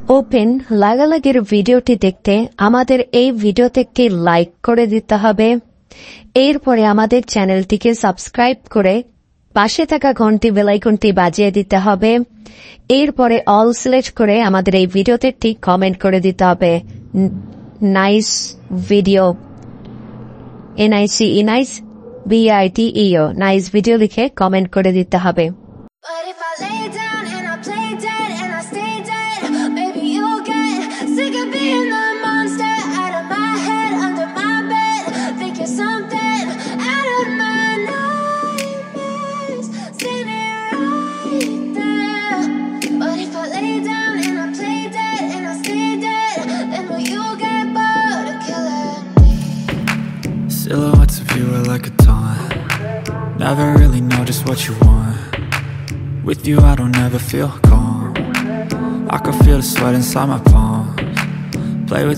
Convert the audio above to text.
Open লাগালাগির ভিডিওটি দেখতে আমাদের এই ভিডিওতে একটি লাইক করে দিতে হবে। এরপরে আমাদের চ্যানেলটিকে সাবস্ক্রাইব করে পাশে থাকা ঘন্টি বেলাইকনটি বাজিয়ে দিতে হবে। এরপরে অল সিলেক্ট করে আমাদের এই ভিডিওতে একটি কমেন্ট করে দিতে হবে। Nice video, NICE nice BITEO nice video লিখে কমেন্ট করে দিতে হবে। Silhouettes of you are like a taunt. Never really know just what you want. With you I don't ever feel calm. I can feel the sweat inside my palms. Play with